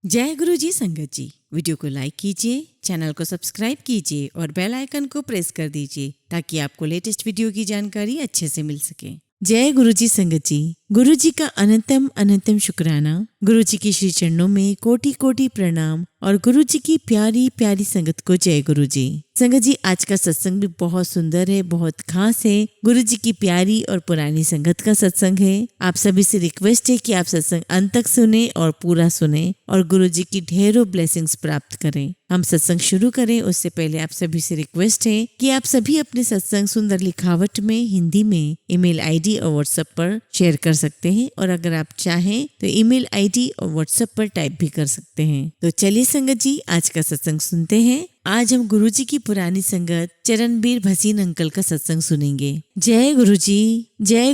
जय गुरु जी संगत जी। वीडियो को लाइक कीजिए, चैनल को सब्सक्राइब कीजिए और बेल आइकन को प्रेस कर दीजिए ताकि आपको लेटेस्ट वीडियो की जानकारी अच्छे से मिल सके। जय गुरु जी संगत जी। गुरु जी का अनंतम अनंतम शुक्राना। गुरु जी की श्री चरणों में कोटि कोटि प्रणाम और गुरु जी की प्यारी प्यारी संगत को जय गुरु जी। संगत जी, आज का सत्संग भी बहुत सुंदर है, बहुत खास है। गुरु जी की प्यारी और पुरानी संगत का सत्संग है। आप सभी से रिक्वेस्ट है कि आप सत्संग अंत तक सुने और पूरा सुने और गुरु जी की ढेरों ब्लेसिंग्स प्राप्त करें। हम सत्संग शुरू करें उससे पहले आप सभी से रिक्वेस्ट है कि आप सभी अपने सत्संग सुंदर लिखावट में हिंदी में ईमेल आईडी और व्हाट्सएप पर शेयर कर सकते हैं और अगर आप चाहें तो ईमेल आईडी और व्हाट्सएप पर टाइप भी कर सकते हैं। तो चलिए संगत जी, आज का सत्संग सुनते हैं। आज हम गुरु जी की पुरानी संगत चरणबीर भसीन अंकल का सत्संग सुनेंगे। जय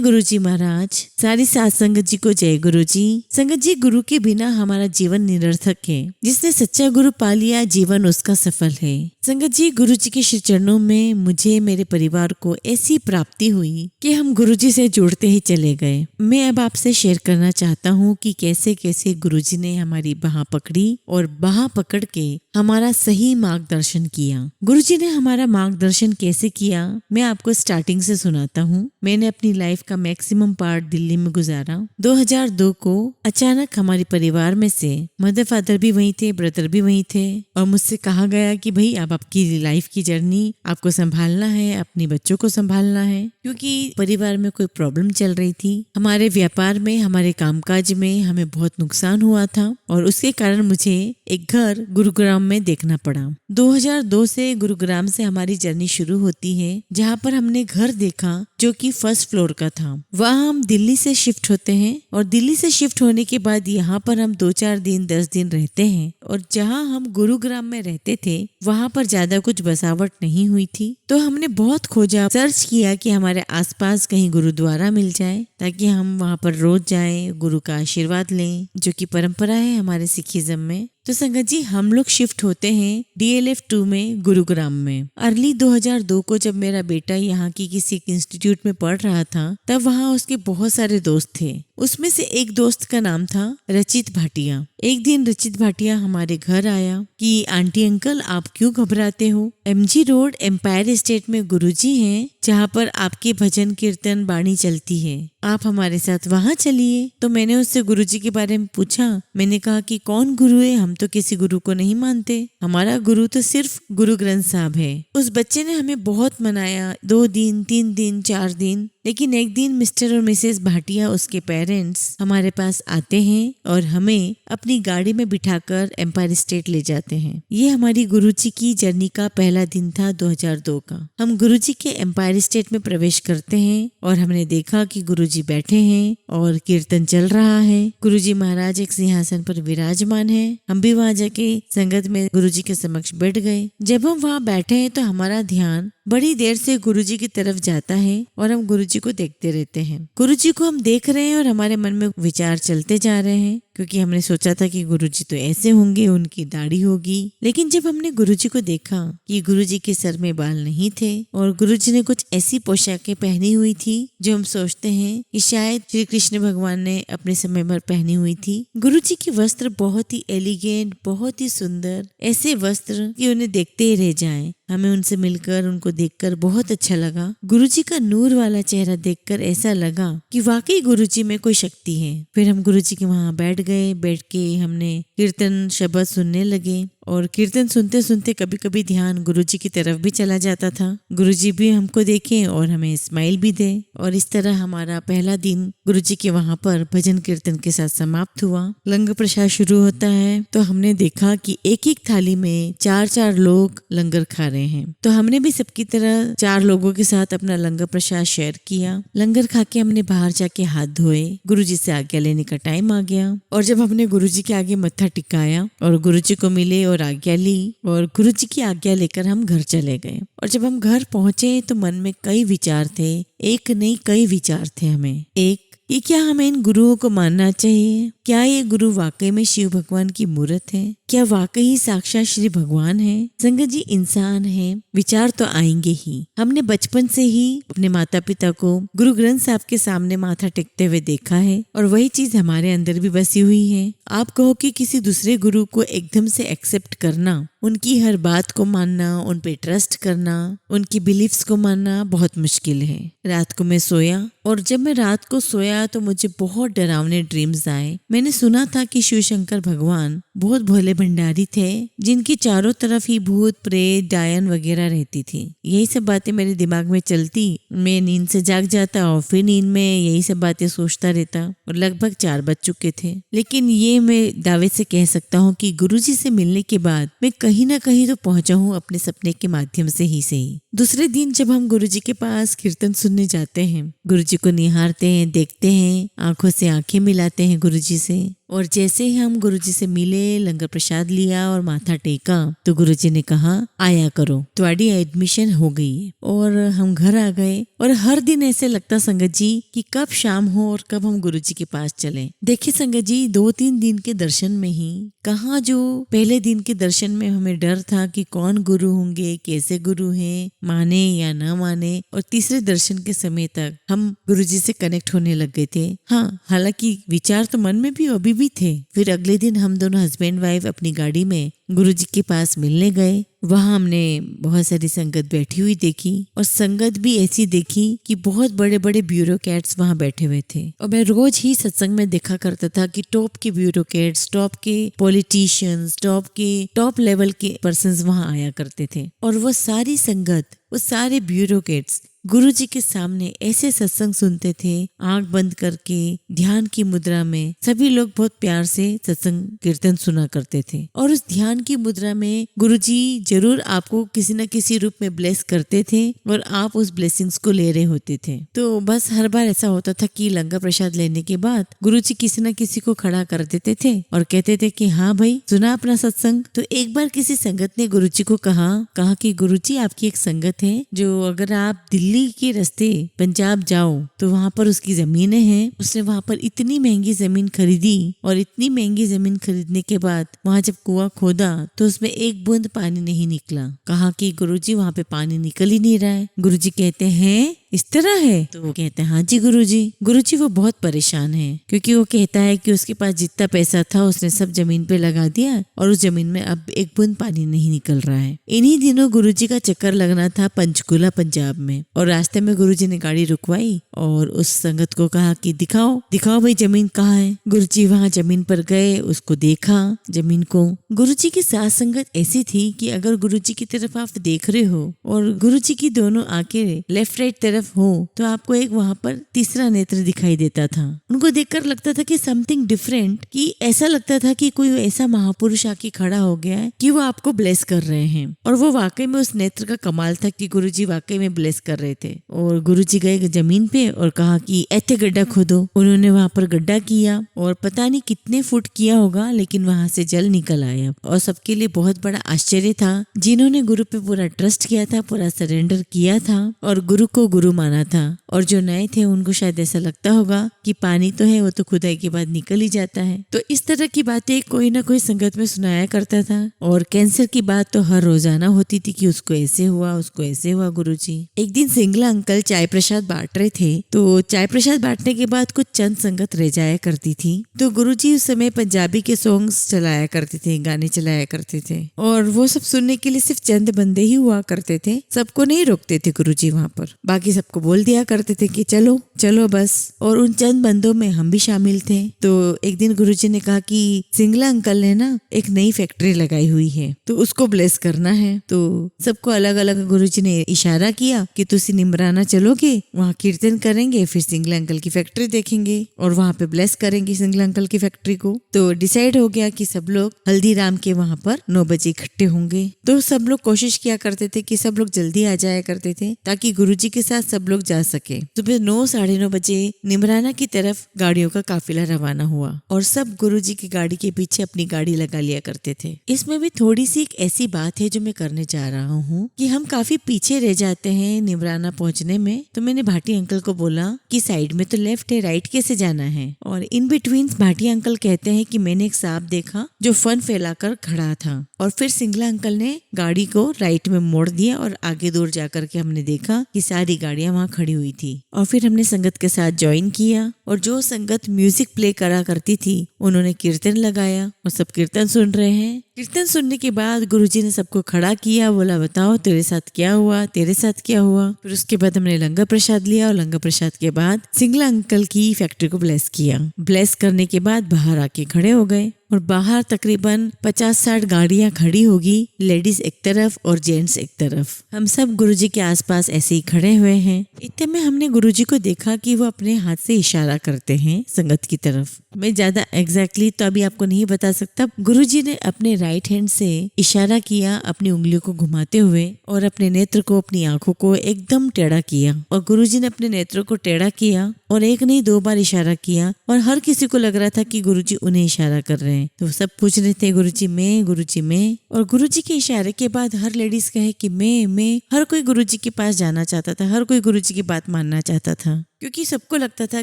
गुरु जी महाराज। सारी साथ संगत जी को जय गुरु जी। संगत जी, गुरु के बिना हमारा जीवन निरर्थक है। जिसने सच्चा गुरु पा लिया, जीवन उसका सफल है। संगत जी, गुरु जी के श्री चरणों में मुझे मेरे परिवार को ऐसी प्राप्ति हुई कि हम गुरु जी से जुड़ते ही चले गए। मैं अब आपसे शेयर करना चाहता हूँ कि कैसे कैसे गुरु जी ने हमारी बाह पकड़ी और बाह पकड़ के हमारा सही मार्गदर्शन किया। गुरु जी ने हमारा मार्गदर्शन कैसे किया, मैं आपको स्टार्टिंग से सुनाता हूँ। मैंने अपनी लाइफ का मैक्सिमम पार्ट दिल्ली में गुजारा। 2002 को अचानक हमारे परिवार में से मदर फादर भी वहीं थे, ब्रदर भी वहीं थे और मुझसे कहा गया कि भाई अब आपकी लाइफ की जर्नी आपको संभालना है, अपने बच्चों को संभालना है, क्योंकि परिवार में कोई प्रॉब्लम चल रही थी। हमारे व्यापार में, हमारे कामकाज में हमें बहुत नुकसान हुआ था और उसके कारण मुझे एक घर गुरुग्राम में देखना पड़ा। 2002 से गुरुग्राम से हमारी जर्नी शुरू होती है, जहाँ पर हमने घर देखा जो कि फर्स्ट फ्लोर का था। वहाँ हम दिल्ली से शिफ्ट होते हैं और दिल्ली से शिफ्ट होने के बाद यहाँ पर हम 2-4 दिन 10 दिन रहते हैं और जहाँ हम गुरुग्राम में रहते थे वहाँ पर ज्यादा कुछ बसावट नहीं हुई थी। तो हमने बहुत खोजा, सर्च किया कि हमारे आसपास कहीं गुरुद्वारा मिल जाए ताकि हम वहाँ पर रोज जाएं, गुरु का आशीर्वाद लें, जो कि परंपरा है हमारे सिखिज्म में। तो संगत जी, हम लोग शिफ्ट होते हैं DLF 2 में गुरुग्राम में। अर्ली 2002 को जब मेरा बेटा यहाँ की किसी इंस्टीट्यूट में पढ़ रहा था तब वहाँ उसके बहुत सारे दोस्त थे। उसमें से एक दोस्त का नाम था रचित भाटिया। एक दिन रचित भाटिया हमारे घर आया कि आंटी अंकल आप क्यों घबराते हो, MG रोड एम्पायर स्टेट में गुरुजी हैं जहाँ पर आपके भजन कीर्तन बाणी चलती है, आप हमारे साथ वहाँ चलिए। तो मैंने उससे गुरुजी के बारे में पूछा। मैंने कहा कि कौन गुरु है, हम तो किसी गुरु को नहीं मानते, हमारा गुरु तो सिर्फ गुरु ग्रंथ साहब है। उस बच्चे ने हमें बहुत मनाया, 2 दिन 3 दिन 4 दिन, लेकिन एक दिन मिस्टर और मिसेस भाटिया, उसके पेरेंट्स हमारे पास आते हैं और हमें अपनी गाड़ी में बिठाकर एम्पायर स्टेट ले जाते हैं। ये हमारी गुरुजी की जर्नी का पहला दिन था 2002 का। हम गुरुजी के एम्पायर स्टेट में प्रवेश करते हैं और हमने देखा कि गुरुजी बैठे हैं और कीर्तन चल रहा है। गुरुजी महाराज एक सिंहासन पर विराजमान है। हम भी वहाँ जाके संगत में गुरुजी के समक्ष बैठ गए। जब हम वहाँ बैठे हैं तो हमारा ध्यान बड़ी देर से गुरुजी की तरफ जाता है और हम गुरुजी को देखते रहते हैं। गुरुजी को हम देख रहे हैं और हमारे मन में विचार चलते जा रहे हैं, क्योंकि हमने सोचा था कि गुरुजी तो ऐसे होंगे, उनकी दाढ़ी होगी। लेकिन जब हमने गुरुजी को देखा कि गुरुजी के सर में बाल नहीं थे और गुरुजी ने कुछ ऐसी पोशाकें पहनी हुई थी जो हम सोचते हैं कि शायद श्री कृष्ण भगवान ने अपने समय पर पहनी हुई थी। गुरुजी के वस्त्र बहुत ही एलिगेंट, बहुत ही सुंदर, ऐसे वस्त्र कि उन्हें देखते ही रह जाएं। हमें उनसे मिलकर, उनको देखकर बहुत अच्छा लगा। गुरुजी का नूर वाला चेहरा देखकर ऐसा लगा कि वाकई गुरुजी में कोई शक्ति है। फिर हम गुरुजी के वहाँ बैठ गए। बैठ के हमने कीर्तन शब्द सुनने लगे और कीर्तन सुनते सुनते कभी कभी ध्यान गुरुजी की तरफ भी चला जाता था। गुरुजी भी हमको देखें और हमें स्माइल भी दे। और इस तरह हमारा पहला दिन गुरुजी के वहाँ पर भजन कीर्तन के साथ समाप्त हुआ। लंगर प्रसाद शुरू होता है तो हमने देखा कि एक एक थाली में 4-4 लोग लंगर खा रहे हैं। तो हमने भी सबकी तरह 4 लोगों के साथ अपना लंगर प्रसाद शेयर किया। लंगर खा के हमने बाहर जाके हाथ धोए। गुरुजी से आज्ञा लेने का टाइम आ गया और जब हमने गुरुजी के आगे मत्था टिकाया और गुरुजी को मिले और आज्ञा ली और गुरुजी की आज्ञा लेकर हम घर चले गए। और जब हम घर पहुंचे तो मन में कई विचार थे, एक नहीं कई विचार थे हमें। एक कि क्या हमें इन गुरुओं को मानना चाहिए? क्या ये गुरु वाकई में शिव भगवान की मूर्त है? क्या वाकई ही साक्षात श्री भगवान है? संगत जी, इंसान है, विचार तो आएंगे ही। हमने बचपन से ही अपने माता पिता को गुरु ग्रंथ साहब के सामने माथा टेकते हुए देखा है और वही चीज हमारे अंदर भी बसी हुई है। आप कहो कि किसी दूसरे गुरु को एकदम से एक्सेप्ट करना, उनकी हर बात को मानना, उन पे ट्रस्ट करना, उनकी बिलीफ्स को मानना बहुत मुश्किल है। रात को मैं सोया और जब मैं रात को सोया तो मुझे बहुत डरावने ड्रीम्स आए। मैंने सुना था कि शिव शंकर भगवान बहुत भोले भंडारी थे जिनकी चारों तरफ ही भूत प्रेत डायन वगैरह रहती थी। यही सब बातें मेरे दिमाग में चलती, मैं नींद से जाग जाता और फिर नींद में यही सब बातें सोचता रहता और लगभग 4 बज चुके थे। लेकिन ये मैं दावे से कह सकता हूँ कि गुरुजी से मिलने के बाद मैं कहीं ना कहीं तो पहुंचा हूँ अपने सपने के माध्यम से ही सही। दूसरे दिन जब हम गुरुजी के पास कीर्तन सुनने जाते हैं, गुरुजी को निहारते हैं, देखते हैं, आंखों से आंखें मिलाते हैं गुरुजी से, और जैसे ही हम गुरुजी से मिले, लंगर प्रसाद लिया और माथा टेका तो गुरुजी ने कहा आया करो, तुम्हारी एडमिशन हो गई है। और हम घर आ गए और हर दिन ऐसे लगता संगत जी कि कब शाम हो और कब हम गुरुजी के पास चलें। देखिए संगत जी, 2-3 दिन के दर्शन में ही कहाँ जो पहले दिन के दर्शन में हमें डर था कि कौन गुरु होंगे, कैसे गुरु हैं, माने या न माने, और तीसरे दर्शन के समय तक हम गुरुजी से कनेक्ट होने लग गए थे। हाँ, हालांकि विचार तो मन में भी अभी भी थे। फिर अगले दिन हम दोनों हस्बैंड वाइफ अपनी गाड़ी में गुरुजी के पास मिलने गए। वहां हमने बहुत सारी संगत बैठी हुई देखी और संगत भी ऐसी देखी कि बहुत बड़े बड़े ब्यूरोक्रेट्स वहां बैठे हुए थे। और मैं रोज ही सत्संग में देखा करता था कि टॉप के ब्यूरोक्रेट्स, टॉप के पॉलिटिशियंस, टॉप लेवल के पर्संस वहां आया करते थे। और वो सारी संगत, वो सारे ब्यूरोक्रेट्स गुरुजी के सामने ऐसे सत्संग सुनते थे, आंख बंद करके ध्यान की मुद्रा में। सभी लोग बहुत प्यार से सत्संग कीर्तन सुना करते थे और उस ध्यान की मुद्रा में गुरुजी जरूर आपको किसी न किसी रूप में ब्लेस करते थे और आप उस ब्लेसिंग्स को ले रहे होते थे। तो बस हर बार ऐसा होता था कि लंगर प्रसाद लेने के बाद गुरुजी किसी न किसी को खड़ा कर देते थे और कहते थे कि हाँ भाई, सुना अपना सत्संग। तो एक बार किसी संगत ने गुरुजी को कहा कि गुरुजी, आपकी एक संगत है जो अगर आप दिल्ली के रास्ते पंजाब जाओ तो वहाँ पर उसकी जमीनें हैं, उसने वहाँ पर इतनी महंगी जमीन खरीदी और इतनी महंगी जमीन खरीदने के बाद वहाँ जब कुआं खोदा तो उसमें एक बूंद पानी नहीं निकला। कहा कि गुरुजी, वहाँ पे पानी निकल ही नहीं रहा है। गुरुजी कहते हैं इस तरह है? तो वो कहते हैं हाँ जी गुरुजी। गुरुजी वो बहुत परेशान है क्योंकि वो कहता है कि उसके पास जितना पैसा था उसने सब जमीन पे लगा दिया और उस जमीन में अब एक बूंद पानी नहीं निकल रहा है। इन्हीं दिनों गुरुजी का चक्कर लगना था पंचकुला पंजाब में और रास्ते में गुरुजी ने गाड़ी रुकवाई और उस संगत को कहा कि दिखाओ भाई जमीन कहाँ है। गुरुजी वहाँ जमीन पर गए, उसको देखा जमीन को। गुरुजी की साथ संगत ऐसी थी कि अगर गुरुजी की तरफ आप देख रहे हो और गुरुजी की दोनों आंखें लेफ्ट राइट तरफ हो तो आपको एक वहाँ पर तीसरा नेत्र दिखाई देता था। उनको देखकर लगता था कि समथिंग डिफरेंट, कि ऐसा लगता था कि कोई ऐसा महापुरुष आके खड़ा हो गया है कि वो आपको ब्लेस कर रहे हैं। और वो वाकई में उस नेत्र का कमाल था कि गुरुजी वाकई में ब्लेस कर रहे थे। और गुरुजी गए जमीन पे और कहा कि ऐसे गड्ढा खोदो। उन्होंने वहाँ पर गड्ढा किया और पता नहीं कितने फुट किया होगा, लेकिन वहाँ से जल निकल आया। और सबके लिए बहुत बड़ा आश्चर्य था, जिन्होंने गुरु पे पूरा ट्रस्ट किया था, पूरा सरेंडर किया था और गुरु को गुरु माना था। और जो नए थे उनको शायद ऐसा लगता होगा कि पानी तो है, वो तो खुदाई के बाद निकल ही जाता है। तो इस तरह की बातें कोई ना कोई संगत में सुनाया करता था। और कैंसर की बात तो हर रोजाना होती थी कि उसको ऐसे हुआ, उसको ऐसे हुआ। गुरुजी एक दिन सिंगला अंकल चाय प्रसाद बांट रहे थे, तो चाय प्रसाद बांटने के बाद कुछ चंद संगत रह जाया करती थी। तो गुरुजी उस समय पंजाबी के सॉन्ग्स चलाया करते थे, गाने चलाया करते थे और वो सब सुनने के लिए सिर्फ चंद बंदे ही हुआ करते थे। सबको नहीं रोकते थे गुरुजी वहाँ पर, बाकी सबको बोल दिया करते थे कि चलो चलो बस। और उन चंद बंदों में हम भी शामिल थे। तो एक दिन गुरुजी ने कहा कि सिंगला अंकल ने ना एक नई फैक्ट्री लगाई हुई है तो उसको ब्लेस करना है। तो सबको अलग अलग गुरुजी ने इशारा किया कि तुसी निमराना चलोगे, वहाँ कीर्तन करेंगे, फिर सिंगला अंकल की फैक्ट्री देखेंगे और वहाँ पे ब्लेस करेंगे सिंगला अंकल की फैक्ट्री को। तो डिसाइड हो गया कि सब लोग हल्दीराम के वहाँ पर 9 बजे इकट्ठे होंगे। तो सब लोग कोशिश किया करते थे कि सब लोग जल्दी आ जाया करते थे ताकि गुरुजी के साथ सब लोग जा सके। सके। सुबह 9-9:30 निमराना की तरफ गाड़ियों का काफिला रवाना हुआ और सब गुरुजी की गाड़ी के पीछे अपनी गाड़ी लगा लिया करते थे। इसमें भी थोड़ी सी एक ऐसी बात है जो मैं करने जा रहा हूँ कि हम काफी पीछे रह जाते हैं निमराना पहुँचने में। तो मैंने भाटी अंकल को बोला कि साइड में तो लेफ्ट है, राइट कैसे जाना है। और इन बिटवीन भाटी अंकल कहते हैं कि मैंने एक सांप देखा जो फन फैलाकर खड़ा था। और फिर सिंगला अंकल ने गाड़ी को राइट में मोड़ दिया और आगे दूर जाकर के हमने देखा कि सारी गाड़ियां वहां खड़ी हुई थी। और फिर हमने संगत के साथ ज्वाइन किया और जो संगत म्यूजिक प्ले करा करती थी उन्होंने कीर्तन लगाया और सब कीर्तन सुन रहे हैं। कीर्तन सुनने के बाद गुरुजी ने सबको खड़ा किया, बोला बताओ तेरे साथ क्या हुआ, तेरे साथ क्या हुआ। फिर उसके बाद हमने लंगर प्रसाद लिया और लंगर प्रसाद के बाद सिंगला अंकल की फैक्ट्री को ब्लेस किया। ब्लेस करने के बाद बाहर आके खड़े हो गए और बाहर तकरीबन 50-60 गाड़ियां खड़ी होगी, लेडीज एक तरफ और जेंट्स एक तरफ। हम सब गुरुजी के आसपास ऐसे ही खड़े हुए हैं। इतने में हमने गुरुजी को देखा कि वो अपने हाथ से इशारा करते हैं संगत की तरफ। मैं ज्यादा एग्जैक्टली तो अभी आपको नहीं बता सकता। गुरुजी ने अपने राइट हैंड से इशारा किया अपनी उंगलियों को घुमाते हुए और अपने नेत्र को, अपनी आंखों को एकदम टेढ़ा किया। और गुरुजी ने अपने नेत्रों को टेढ़ा किया और एक नहीं 2 बार इशारा किया और हर किसी को लग रहा था कि गुरुजी उन्हें इशारा कर रहे हैं। तो सब पूछ रहे थे गुरुजी मैं, गुरुजी मैं। और गुरुजी के इशारे के बाद हर लेडीज कहे कि मैं। हर कोई गुरुजी के पास जाना चाहता था, हर कोई गुरुजी की बात मानना चाहता था, क्योंकि सबको लगता था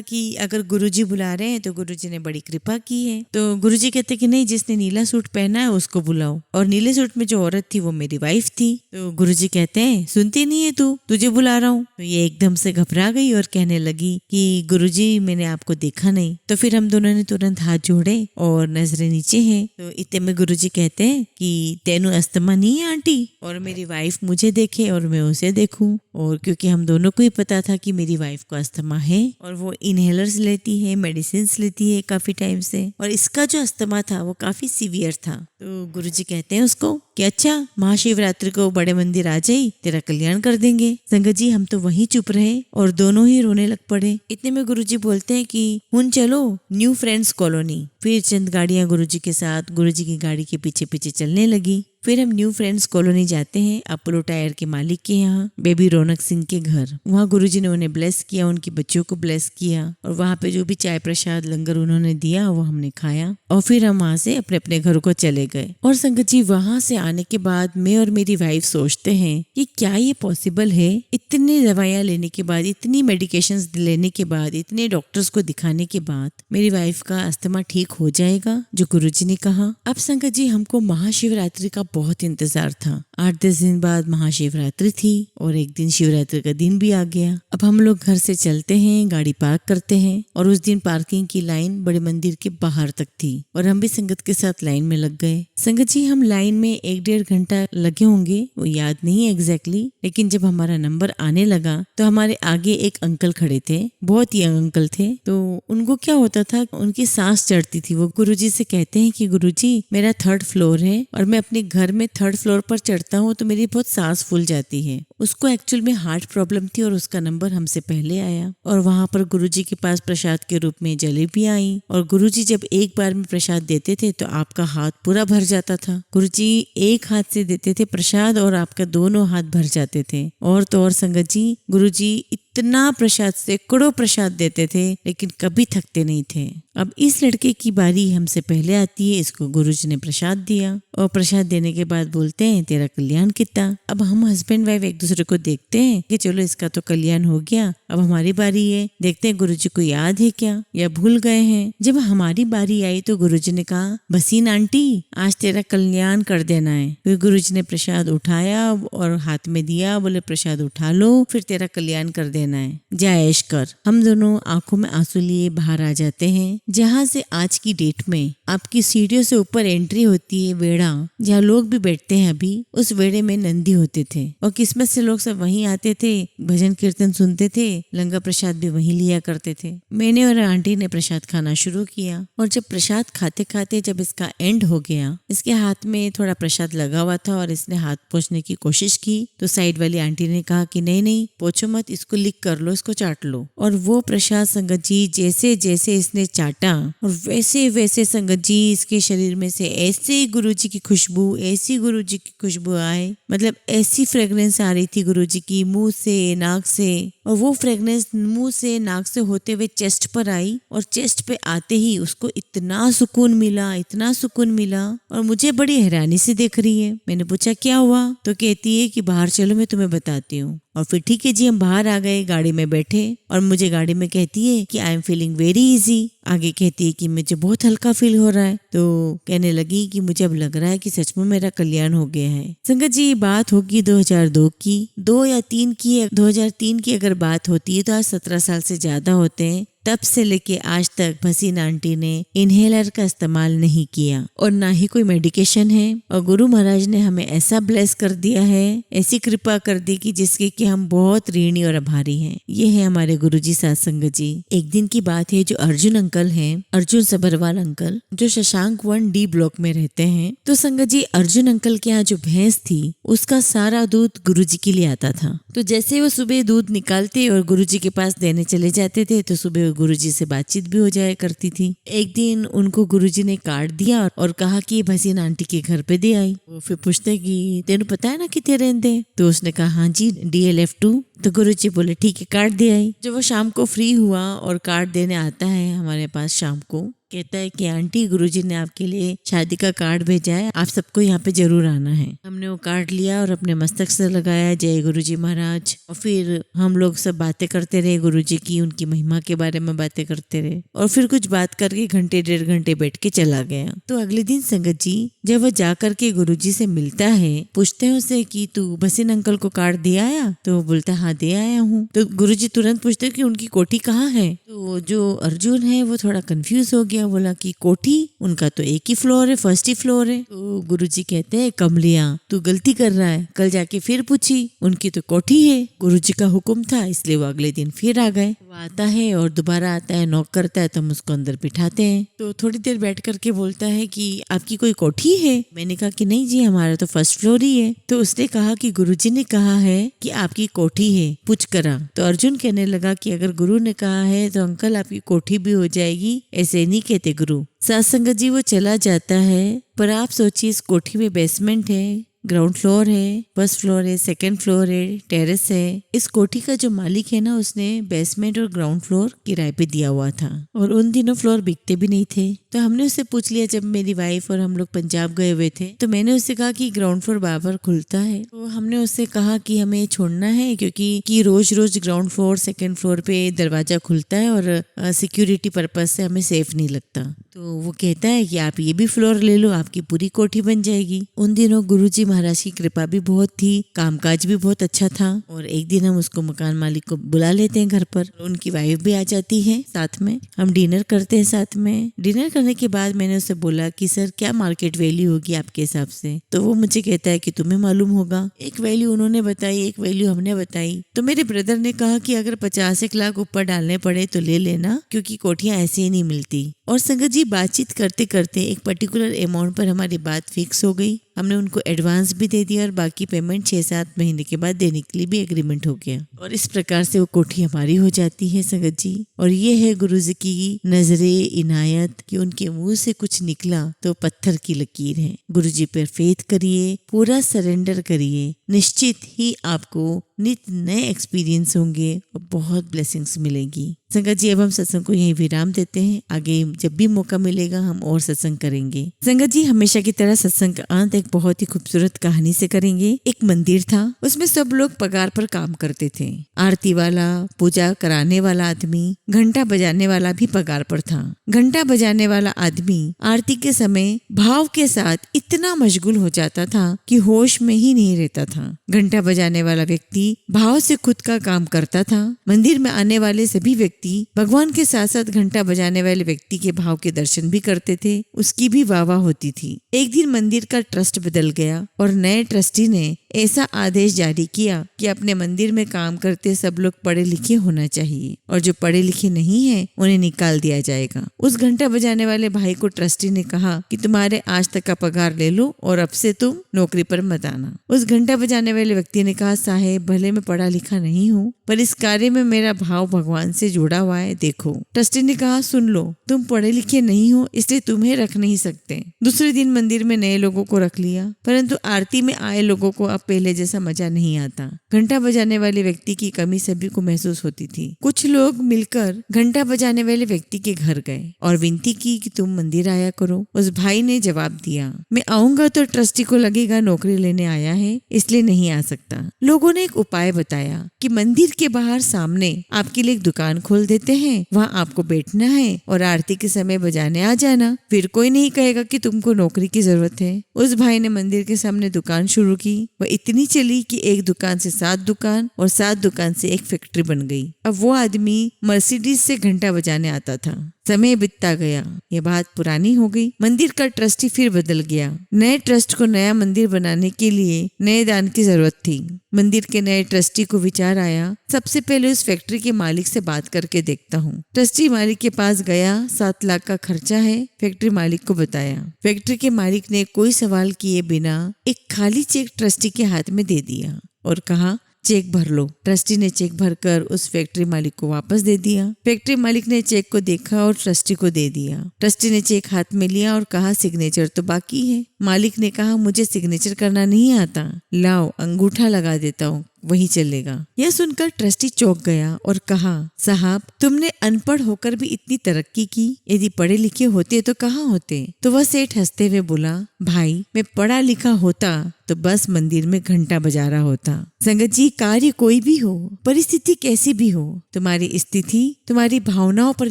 कि अगर गुरुजी बुला रहे हैं तो गुरुजी ने बड़ी कृपा की है। तो गुरुजी कहते कि नहीं, जिसने नीला सूट पहना है उसको बुलाओ। और नीले सूट में जो औरत थी वो मेरी वाइफ थी। तो गुरुजी कहते हैं सुनती नहीं है तू, तुझे बुला रहा हूँ। तो ये एकदम से घबरा गई और कहने लगी कि गुरुजी मैंने आपको देखा नहीं। तो फिर हम दोनों ने तुरंत हाथ जोड़े और नजरें नीचे हैं। तो इतने में गुरुजी कहते हैं कि तेनू अस्थमा नहीं है आंटी, और मेरी वाइफ मुझे देखे और मैं उसे देखूं। और क्योंकि हम दोनों को ही पता था कि मेरी वाइफ को अस्थमा है और वो इनहेलर्स लेती है, मेडिसिन लेती है काफी टाइम से, और इसका जो अस्थमा था वो काफी सीवियर था। तो गुरुजी कहते हैं उसको कि अच्छा महाशिवरात्रि को बड़े मंदिर आ जाई, तेरा कल्याण कर देंगे। संगत जी हम तो वहीं चुप रहे और दोनों ही रोने लग पड़े। इतने में गुरुजी बोलते हैं कि हुन चलो न्यू फ्रेंड्स कॉलोनी। फिर चंद गाड़ियां गुरुजी के साथ गुरुजी की गाड़ी के पीछे पीछे चलने लगी। फिर हम न्यू फ्रेंड्स कॉलोनी जाते हैं अपोलो टायर के मालिक के यहाँ, बेबी रौनक सिंह के घर। वहाँ गुरुजी ने उन्हें ब्लेस किया, उनकी बच्चों को ब्लेस किया और वहाँ पे जो भी चाय प्रसाद लंगर उन्होंने दिया वो हमने खाया और फिर हम वहाँ से अपने अपने घरों को चले गए। और संगत जी वहाँ से आने के बाद मैं और मेरी वाइफ सोचते हैं कि क्या ये पॉसिबल है, इतनी दवाइयाँ लेने के बाद, इतनी मेडिकेशंस लेने के बाद, इतने डॉक्टर्स को दिखाने के बाद मेरी वाइफ का अस्थमा ठीक हो जाएगा जो गुरुजी ने कहा। अब संगत जी हमको महाशिवरात्रि का बहुत इंतजार था। 8-10 दिन बाद महाशिवरात्रि थी और एक दिन शिवरात्रि का दिन भी आ गया। अब हम लोग घर से चलते हैं, गाड़ी पार्क करते हैं और उस दिन पार्किंग की लाइन बड़े मंदिर के बाहर तक थी और हम भी संगत के साथ लाइन में लग गए। संगत जी हम लाइन में 1-1.5 घंटा लगे होंगे, वो याद नहीं है एग्जैक्टली, लेकिन जब हमारा नंबर आने लगा तो हमारे आगे एक अंकल खड़े थे, बहुत यंग अंकल थे। तो उनको क्या होता था, उनकी सांस चढ़ती थी। वो गुरुजी से कहते हैं कि गुरुजी मेरा 3rd फ्लोर है और मैं अपने घर में 3rd फ्लोर पर चढ़ता हूँ तो मेरी बहुत सांस फूल जाती है। उसको एक्चुअल में हार्ट प्रॉब्लम थी और उसका नंबर हमसे पहले आया और वहाँ पर गुरुजी के पास प्रसाद के रूप में जलेबी आई और गुरुजी जब एक बार में प्रसाद देते थे तो आपका हाथ पूरा भर जाता था। गुरुजी एक हाथ से देते थे प्रसाद और आपका दोनों हाथ भर जाते थे। और तो और संगत जी गुरुजी इतना प्रसाद, सैकड़ों प्रसाद देते थे लेकिन कभी थकते नहीं थे। अब इस लड़के की बारी हमसे पहले आती है, इसको गुरुजी ने प्रसाद दिया और प्रसाद देने के बाद बोलते हैं तेरा कल्याण कितना। अब हम हस्बैंड वाइफ एक दूसरे को देखते हैं कि चलो इसका तो कल्याण हो गया, अब हमारी बारी है, देखते हैं गुरुजी को याद है क्या या भूल गए हैं। जब हमारी बारी आई तो गुरुजी ने कहा बसीन आंटी आज तेरा कल्याण कर देना है। फिर गुरुजी ने प्रसाद उठाया और हाथ में दिया, बोले प्रसाद उठा लो फिर तेरा कल्याण कर देना है, जा ऐश कर। हम दोनों आंखों में आंसू लिए बाहर आ जाते हैं। जहाँ से आज की डेट में आपकी सीढ़ियों से ऊपर एंट्री होती है वेड़ा, जहाँ लोग भी बैठते हैं अभी, उस वेड़े में नंदी होते थे और किस्मत से लोग सब वहीं आते थे, भजन कीर्तन सुनते थे, लंगर प्रसाद भी वहीं लिया करते थे। मैंने और आंटी ने प्रसाद खाना शुरू किया और जब प्रसाद खाते खाते जब इसका एंड हो गया, इसके हाथ में थोड़ा प्रसाद लगा हुआ था और इसने हाथ पोंछने की कोशिश की तो साइड वाली आंटी ने कहा कि नहीं नहीं पोंछो मत, इसको क्लिक कर लो, इसको चाट लो। और वो प्रसाद संगत जी जैसे जैसे इसने चाटा और वैसे वैसे संगत जी इसके शरीर में से ऐसे गुरुजी की खुशबू, ऐसी गुरुजी की खुशबू आए, मतलब ऐसी फ्रेग्रेंस आ रही थी गुरुजी की मुंह से नाक से। और वो फ्रेग्रेंस मुंह से नाक से होते हुए चेस्ट पर आई और चेस्ट पे आते ही उसको इतना सुकून मिला, इतना सुकून मिला। और मुझे बड़ी हैरानी से देख रही है। मैंने पूछा क्या हुआ, तो कहती है कि बाहर चलो मैं तुम्हें बताती हूँ। और फिर ठीक है जी, हम बाहर आ गए, गाड़ी में बैठे और मुझे गाड़ी में कहती है कि I am feeling very easy. आगे कहती है कि मुझे बहुत हल्का फील हो रहा है। तो कहने लगी कि मुझे अब लग रहा है कि सच में मेरा कल्याण हो गया है। संगत जी, ये बात होगी 2002 की, 2 या 3 की। 2003 की अगर बात होती है तो आज 17 साल से ज्यादा होते हैं। तब से लेके आज तक भसीन आंटी ने इनहेलर का इस्तेमाल नहीं किया और ना ही कोई मेडिकेशन है। और गुरु महाराज ने हमें ऐसा ब्लेस कर दिया है, ऐसी कृपा कर दी कि जिसके कि हम बहुत ऋणी और आभारी हैं। ये है हमारे गुरुजी साथ संगत जी। एक दिन की बात है, जो अर्जुन अंकल हैं, अर्जुन सबरवाल अंकल, जो शशांक 1D ब्लॉक में रहते हैं। तो संगत जी, अर्जुन अंकल के यहाँ जो भैंस थी उसका सारा दूध गुरुजी के लिए आता था। तो जैसे वो सुबह दूध निकालते और गुरुजी के पास देने चले जाते थे तो सुबह गुरुजी से बातचीत भी हो जाया करती थी। एक दिन उनको गुरुजी ने कार्ड दिया और कहा कि भसीन आंटी के घर पे दे आई। वो फिर पूछते कि तेनू पता है ना कितने रहते? तो उसने कहा हाँ जी, DLF2। तो गुरुजी बोले ठीक है, कार्ड दे आई। जब वो शाम को फ्री हुआ और कार्ड देने आता है हमारे पास शाम को, कहता है कि आंटी गुरुजी ने आपके लिए शादी का कार्ड भेजा है, आप सबको यहाँ पे जरूर आना है। हमने वो कार्ड लिया और अपने मस्तक से लगाया, जय गुरुजी महाराज। और फिर हम लोग सब बातें करते रहे गुरुजी की, उनकी महिमा के बारे में बातें करते रहे। और फिर कुछ बात करके घंटे 1.5 घंटे बैठ के चला गया। तो अगले दिन संगत जी जब वह जा करके गुरुजी से मिलता है, पूछते हैं उसे कि तू भसीन अंकल को कार्ड दे आया? तो वो बोलता हाँ दे आया हूँ। तो गुरुजी तुरंत पूछते कि उनकी कोठी कहाँ है? तो जो अर्जुन है वो थोड़ा कंफ्यूज हो गया, बोला कि कोठी उनका तो एक ही फ्लोर है, फर्स्ट ही फ्लोर है। तो गुरुजी कहते हैं कमलिया तू गलती कर रहा है, कल जाके फिर पूछी, उनकी तो कोठी है। गुरुजी का हुक्म था इसलिए वो अगले दिन फिर आ गए। वो आता है और दोबारा आता है, नॉक करता है तो हम उसको अंदर बिठाते हैं। तो थोड़ी देर बैठ करके बोलता है कि आपकी कोई कोठी है? मैंने कहा कि नहीं जी, हमारा तो फर्स्ट फ्लोर ही है। तो उसने कहा कि गुरुजी ने कहा है कि आपकी कोठी है, पूछ करा। तो अर्जुन कहने लगा कि अगर गुरु ने कहा है तो अंकल आपकी कोठी भी हो जाएगी, ऐसे नहीं कहते गुरु। सत्संग जी वो चला जाता है, पर आप सोचिए इस कोठी में बेसमेंट है, ग्राउंड फ्लोर है, फर्स्ट फ्लोर है, सेकंड फ्लोर है, टेरेस है। इस कोठी का जो मालिक है ना, उसने बेसमेंट और ग्राउंड फ्लोर किराए पे दिया हुआ था और उन दिनों फ्लोर बिकते भी नहीं थे। तो हमने उससे पूछ लिया, जब मेरी वाइफ और हम लोग पंजाब गए हुए थे तो मैंने उससे कहा कि ग्राउंड फ्लोर बराबर खुलता है। तो हमने उससे कहा कि हमें छोड़ना है क्योंकि रोज रोज ग्राउंड फ्लोर सेकंड फ्लोर पे दरवाजा खुलता है और सिक्योरिटी पर्पज से हमें सेफ नहीं लगता। तो वो कहता है कि आप ये भी फ्लोर ले लो, आपकी पूरी कोठी बन जाएगी। उन दिनों गुरुजी महाराज की कृपा भी बहुत थी, कामकाज भी बहुत अच्छा था। और एक दिन हम उसको मकान मालिक को बुला लेते हैं घर पर, उनकी वाइफ भी आ जाती है साथ में, हम डिनर करते हैं साथ में। डिनर करने के बाद मैंने उससे बोला कि सर क्या मार्केट वैल्यू होगी आपके हिसाब से? तो वो मुझे कहता है कि तुम्हें मालूम होगा। एक वैल्यू उन्होंने बताई, एक वैल्यू हमने बताई। तो मेरे ब्रदर ने कहा कि अगर 50 लाख ऊपर डालने पड़े तो ले लेना, क्योंकि कोठियां ऐसे ही नहीं मिलती। और संगत जी बातचीत करते करते एक पर्टिकुलर अमाउंट पर हमारी बात फिक्स हो गई। हमने उनको एडवांस भी दे दिया और बाकी पेमेंट 6-7 महीने के बाद देने के लिए भी एग्रीमेंट हो गया। और इस प्रकार से वो कोठी हमारी हो जाती है संगत जी। और ये है गुरुजी की नजरे इनायत कि उनके मुंह से कुछ निकला तो पत्थर की लकीर है। गुरुजी पर फेथ करिए, पूरा सरेंडर करिए, निश्चित ही आपको नित नए एक्सपीरियंस होंगे और बहुत ब्लेसिंग्स मिलेगी। संगत जी अब हम सत्संग को यहीं विराम देते हैं, आगे जब भी मौका मिलेगा हम और सत्संग करेंगे। संगत जी हमेशा की तरह सत्संग का अंत एक बहुत ही खूबसूरत कहानी से करेंगे। एक मंदिर था, उसमें सब लोग पगार पर काम करते थे। आरती वाला, पूजा कराने वाला आदमी, घंटा बजाने वाला भी पगार पर था। घंटा बजाने वाला आदमी आरती के समय भाव के साथ इतना मशगूल हो जाता था कि होश में ही नहीं रहता था। घंटा बजाने वाला व्यक्ति भाव से खुद का काम करता था। मंदिर में आने वाले सभी व्यक्ति भगवान के साथ साथ घंटा बजाने वाले व्यक्ति के भाव के दर्शन भी करते थे, उसकी भी वाह वाह होती थी। एक दिन मंदिर का ट्रस्ट बदल गया और नए ट्रस्टी ने ऐसा आदेश जारी किया कि अपने मंदिर में काम करते सब लोग पढ़े लिखे होना चाहिए और जो पढ़े लिखे नहीं है उन्हें निकाल दिया जाएगा। उस घंटा बजाने वाले भाई को ट्रस्टी ने कहा कि तुम्हारे आज तक का पगार ले लो और अब से तुम नौकरी पर मत आना। उस घंटा बजाने वाले व्यक्ति ने कहा, साहेब भले मैं पढ़ा लिखा नहीं हूँ पर इस कार्य में मेरा भाव भगवान से जुड़ा हुआ है, देखो। ट्रस्टी ने कहा, सुन लो, तुम पढ़े लिखे नहीं हो इसलिए तुम्हें रख नहीं सकते। दूसरे दिन मंदिर में नए लोगों को रख लिया, परंतु आरती में आए लोगों को अब पहले जैसा मजा नहीं आता। घंटा बजाने वाले व्यक्ति की कमी सभी को महसूस होती थी। कुछ लोग मिलकर घंटा बजाने वाले व्यक्ति के घर गए और विनती की कि तुम मंदिर आया करो। उस भाई ने जवाब दिया, मैं आऊंगा तो ट्रस्टी को लगेगा नौकरी लेने आया है इसलिए नहीं आ सकता। लोगों ने एक उपाय बताया कि मंदिर के बाहर सामने आपके लिए एक दुकान खोल देते हैं, वहाँ आपको बैठना है और आरती के समय बजाने आ जाना, फिर कोई नहीं कहेगा कि तुमको नौकरी की जरूरत है। उस भाई ने मंदिर के सामने दुकान शुरू की। वह इतनी चली कि एक दुकान से 7 दुकान और 7 दुकान से एक फैक्ट्री बन गई। अब वो आदमी मर्सिडीज से घंटा बजाने आता था। समय बीतता गया, ये बात पुरानी हो गई। मंदिर का ट्रस्टी फिर बदल गया। नए ट्रस्ट को नया मंदिर बनाने के लिए नए दान की जरूरत थी। मंदिर के नए ट्रस्टी को विचार आया, सबसे पहले उस फैक्ट्री के मालिक से बात करके देखता हूँ। ट्रस्टी मालिक के पास गया, 7 लाख का खर्चा है, फैक्ट्री मालिक को बताया। फैक्ट्री के मालिक ने कोई सवाल किए बिना एक खाली चेक ट्रस्टी के हाथ में दे दिया और कहा, चेक भर लो। ट्रस्टी ने चेक भरकर उस फैक्ट्री मालिक को वापस दे दिया। फैक्ट्री मालिक ने चेक को देखा और ट्रस्टी को दे दिया। ट्रस्टी ने चेक हाथ में लिया और कहा, सिग्नेचर तो बाकी है। मालिक ने कहा, मुझे सिग्नेचर करना नहीं आता, लाओ अंगूठा लगा देता हूँ, वही चलेगा। यह सुनकर ट्रस्टी चौंक गया और कहा, साहब तुमने अनपढ़ होकर भी इतनी तरक्की की, यदि पढ़े लिखे होते तो कहाँ होते। तो वह सेठ हंसते हुए बोला, भाई मैं पढ़ा लिखा होता तो बस मंदिर में घंटा बजा रहा होता। संगत जी, कार्य कोई भी हो, परिस्थिति कैसी भी हो, तुम्हारी स्थिति तुम्हारी भावनाओं पर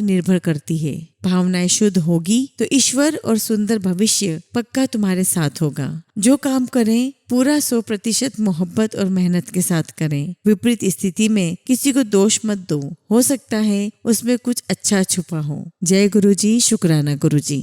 निर्भर करती है। भावनाएं शुद्ध होगी तो ईश्वर और सुंदर भविष्य पक्का तुम्हारे साथ होगा। जो काम करें पूरा 100% मोहब्बत और मेहनत के साथ करें। विपरीत स्थिति में किसी को दोष मत दो, हो सकता है उसमें कुछ अच्छा छुपा हो। जय गुरु जी, शुक्राना गुरु जी।